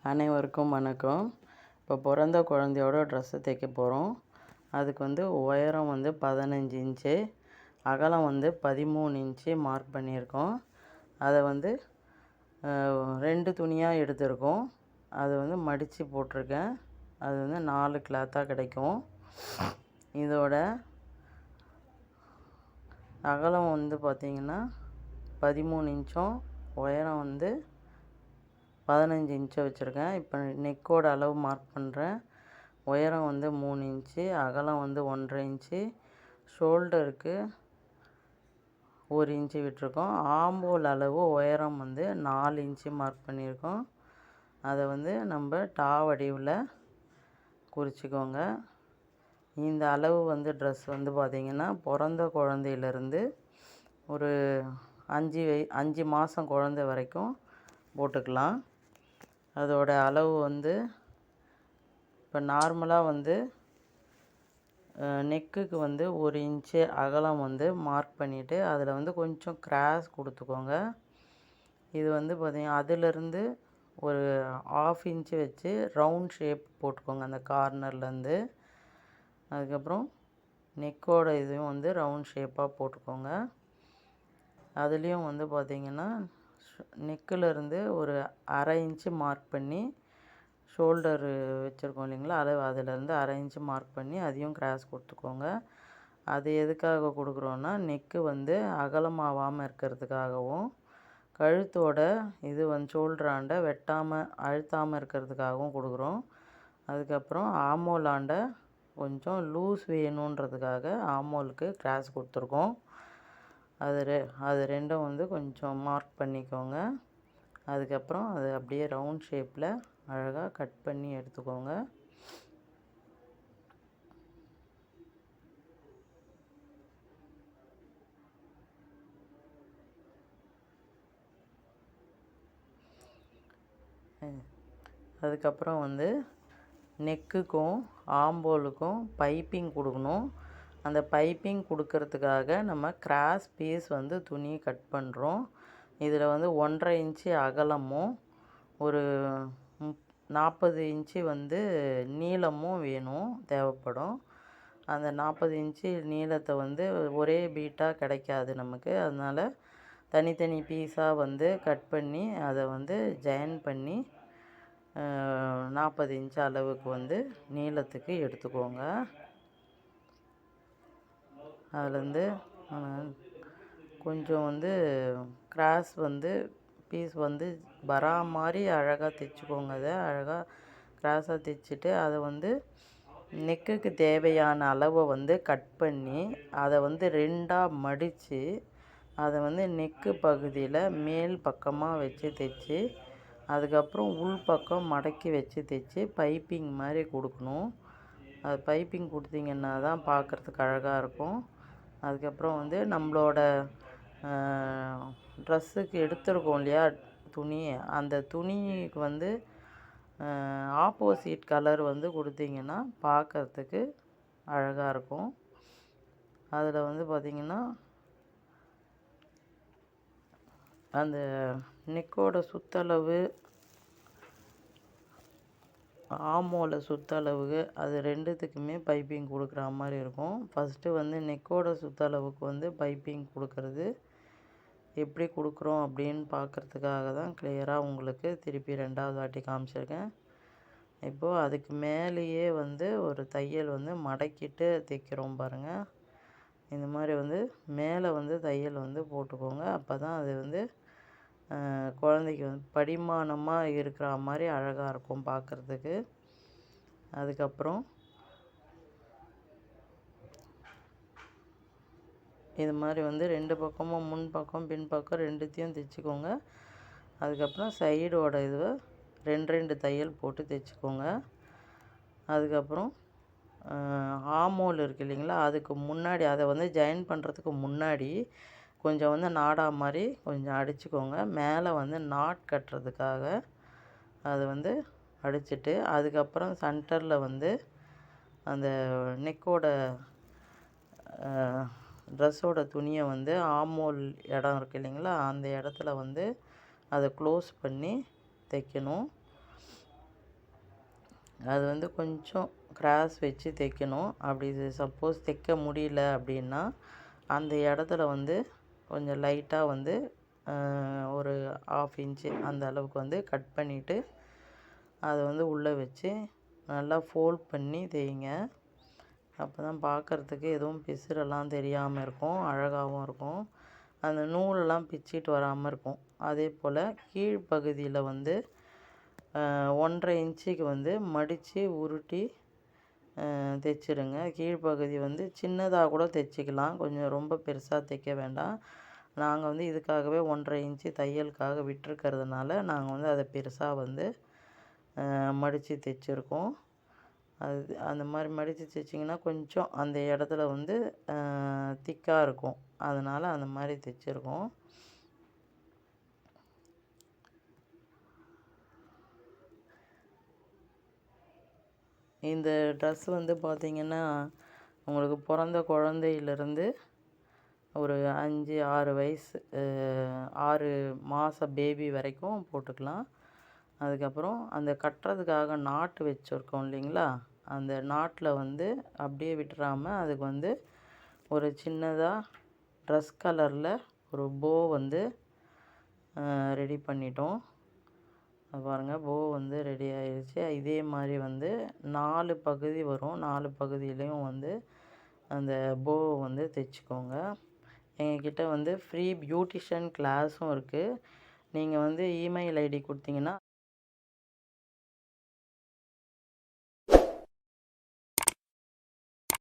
அனைவருக்கும் வணக்கம். இப்போ பிறந்த குழந்தையோட ட்ரெஸ்ஸு தைக்க போகிறோம். அதுக்கு உயரம் 15 இன்ச்சு, அகலம் 13 இன்ச்சு மார்க் பண்ணியிருக்கோம். அதை 2 துணியாக எடுத்திருக்கோம். அதை மடித்து போட்டிருக்கேன். அது 4 கிளாத்தாக கிடைக்கும். இதோட அகலம் பார்த்திங்கன்னா 13 இன்ச்சும், உயரம் 15 இன்ச்சு வச்சுருக்கேன். இப்போ நெக்கோட அளவு மார்க் பண்ணுறேன். உயரம் 3 இன்ச்சு, அகலம் 1.5 இன்ச்சு, ஷோல்டருக்கு 1 இன்ச்சு விட்டுருக்கோம். ஆம்போல் அளவு உயரம் 4 இன்ச்சு மார்க் பண்ணியிருக்கோம். அதை நம்ம டா வடிவில் குறிச்சிக்கோங்க. இந்த அளவு ட்ரெஸ் பார்த்திங்கன்னா பிறந்த குழந்தையிலேருந்து ஒரு 5 மாதம் குழந்தை வரைக்கும் போட்டுக்கலாம். அதோட அளவு இப்போ நார்மலாக நெக்குக்கு 1 இன்ச்சு அகலம் மார்க் பண்ணிவிட்டு அதில் கொஞ்சம் கிராஸ் கொடுத்துக்கோங்க. இது பார்த்திங்கன்னா அதிலிருந்து ஒரு 1/2 இன்ச்சு வச்சு ரவுண்ட் ஷேப் போட்டுக்கோங்க அந்த கார்னர்லேருந்து. அதுக்கப்புறம் நெக்கோட இதையும் ரவுண்ட் ஷேப்பாக போட்டுக்கோங்க. அதுலேயும் பார்த்திங்கன்னா நெக்கிலேருந்து ஒரு 1/2 இன்ச்சு மார்க் பண்ணி ஷோல்டரு வச்சுருக்கோம் இல்லைங்களா, அதிலேருந்து 1/2 இன்ச்சு மார்க் பண்ணி அதையும் கிராஸ் கொடுத்துக்கோங்க. அது எதுக்காக கொடுக்குறோன்னா நெக்கு அகலமாகாமல் இருக்கிறதுக்காகவும், கழுத்தோட இது ஷோல்டராண்ட வெட்டாமல் அழுத்தாமல் இருக்கிறதுக்காகவும் கொடுக்குறோம். அதுக்கப்புறம் ஆமோலாண்ட கொஞ்சம் லூஸ் வேணுன்றதுக்காக ஆமோலுக்கு கிராஸ் கொடுத்துருக்கோம். அது ரெண்டும் கொஞ்சம் மார்க் பண்ணிக்கோங்க. அதுக்கப்புறம் அது அப்படியே ரவுண்ட் ஷேப்பில் அழகாக கட் பண்ணி எடுத்துக்கோங்க. அதுக்கப்புறம் நெக்குக்கும் ஆம்போலுக்கும் பைப்பிங் கொடுக்கணும். அந்த பைப்பிங் கொடுக்கறதுக்காக நம்ம கிராஸ் பீஸ் துணி கட் பண்ணுறோம். இதில் 1.5 இன்ச்சு அகலமும் ஒரு 40 இன்ச்சு நீளமும் வேணும், தேவைப்படும். அந்த 40 இன்ச்சு நீளத்தை ஒரே பீட்டாக கிடைக்காது நமக்கு. அதனால் தனித்தனி பீஸாக கட் பண்ணி அதை ஜாயின் பண்ணி 40 இன்ச்சு அளவுக்கு நீளத்துக்கு எடுத்துக்கோங்க. அதுலேருந்து கொஞ்சம் கிராஸ் பீஸ் வரா மாதிரி அழகாக தைச்சிக்கோங்க. அதை அழகாக கிராஸாக தைச்சிட்டு அதை நெக்குக்கு தேவையான அளவை கட் பண்ணி அதை 2ஆக மடித்து அதை நெக்கு பகுதியில் மேல் பக்கமாக வச்சு தைச்சி, அதுக்கப்புறம் உள் பக்கம் மடக்கி வச்சு தைச்சி பைப்பிங் மாதிரி கொடுக்கணும். அது பைப்பிங் கொடுத்தீங்கன்னா தான் பார்க்குறதுக்கு அழகாக இருக்கும். அதுக்கப்புறம் நம்மளோட ட்ரெஸ்ஸுக்கு எடுத்துருக்கோம் இல்லையா துணி, அந்த துணிக்கு ஆப்போசிட் கலர் கொடுத்தீங்கன்னா பார்க்குறதுக்கு அழகாக இருக்கும். அதில் பார்த்திங்கன்னா அந்த நெக்கோட சுற்றளவு, ஆமோல சுற்றளவுக்கு அது ரெண்டுத்துக்குமே பைப்பிங் கொடுக்குற மாதிரி இருக்கும். ஃபஸ்ட்டு நெக்கோட சுற்றளவுக்கு பைப்பிங் கொடுக்கறது எப்படி கொடுக்குறோம் அப்படின்னு பார்க்குறதுக்காக தான் கிளியராக உங்களுக்கு திருப்பி 2வது வாட்டி காமிச்சிருக்கேன். இப்போது அதுக்கு மேலேயே ஒரு தையல் மடக்கிட்டு தைக்கிறோம் பாருங்கள். இந்த மாதிரி மேலே தையல் போட்டுக்கோங்க. அப்போ தான் அது குழந்தைக்கு படிமானமாக இருக்கிற மாதிரி அழகாக இருக்கும் பார்க்குறதுக்கு. அதுக்கப்புறம் இது மாதிரி 2 பக்கமும் முன் பக்கம் பின் பக்கம் ரெண்டுத்தையும் தைச்சிக்கோங்க. அதுக்கப்புறம் சைடோட இதுவை 2 தையல் போட்டு தைச்சிக்கோங்க. அதுக்கப்புறம் ஆமோல் இருக்குது இல்லைங்களா, அதுக்கு முன்னாடி அதை ஜாயின் பண்ணுறதுக்கு முன்னாடி கொஞ்சம் நாடா மாதிரி கொஞ்சம் அடிச்சுக்கோங்க. மேலே நாட் கட்டுறதுக்காக அதை அடிச்சுட்டு, அதுக்கப்புறம் சென்டரில் அந்த நெக்கோட ட்ரெஸ்ஸோட துணியை ஆமோல் இடம் இருக்குது இல்லைங்களா, அந்த இடத்துல அதை க்ளோஸ் பண்ணி தைக்கணும். அது வந்து கொஞ்சம் கிராஸ் வச்சு தைக்கணும். அப்படி சப்போஸ் தைக்க முடியல அப்படின்னா அந்த இடத்துல வந்து கொஞ்சம் லைட்டாக வந்து ஒரு 1/2 இன்ச்சு அந்த அளவுக்கு வந்து கட் பண்ணிவிட்டு அதை வந்து உள்ளே வச்சு நல்லா ஃபோல்ட் பண்ணி தைங்க. அப்போ தான் பார்க்குறதுக்கு எதுவும் பிசுறெல்லாம் தெரியாமல் இருக்கும், அழகாகவும் இருக்கும். அந்த நூலெல்லாம் பிச்சிட்டு வராமல் இருக்கும். அதே போல் கீழ்ப்பகுதியில் வந்து 1.5 இன்ச்சுக்கு வந்து மடித்து உருட்டி தைச்சிருங்க. கீழ்ப்பகுதி வந்து சின்னதாக கூட தைச்சிக்கலாம், கொஞ்சம் ரொம்ப பெருசாக தைக்க வேண்டாம். நாங்கள் வந்து இதுக்காகவே 1.5 இன்ச்சு தையலுக்காக விட்டுருக்கிறதுனால நாங்கள் வந்து அதை பெருசாக வந்து மடித்து தைச்சிருக்கோம். அது அந்த மாதிரி மடித்து தைச்சிங்கன்னா கொஞ்சம் அந்த இடத்துல வந்து திக்காக இருக்கும், அதனால் அந்த மாதிரி தைச்சிருக்கோம். இந்த ட்ரெஸ் வந்து பார்த்திங்கன்னா உங்களுக்கு பிறந்த குழந்தையிலேருந்து ஒரு 5-6 வயசு 6 மாத பேபி வரைக்கும் போட்டுக்கலாம். அதுக்கப்புறம் அந்த கட்டுறதுக்காக நாட்டு வச்சுருக்கோம் இல்லைங்களா, அந்த நாட்டில் வந்து அப்படியே விட்டுறாமல் அதுக்கு வந்து ஒரு சின்னதாக ட்ரெஸ் கலரில் ஒரு போ வந்து ரெடி பண்ணிட்டோம். பாருங்கள், போ வந்து ரெடி ஆயிடுச்சு. இதே மாதிரி வந்து 4 பகுதி வரும், 4 பகுதியிலையும் வந்து அந்த போ வந்து தைச்சிக்கோங்க. எங்ககிட்ட வந்து ஃப்ரீ பியூட்டிஷியன் கிளாஸும் இருக்குது. நீங்கள் வந்து இமெயில் ஐடி கொடுத்தீங்கன்னா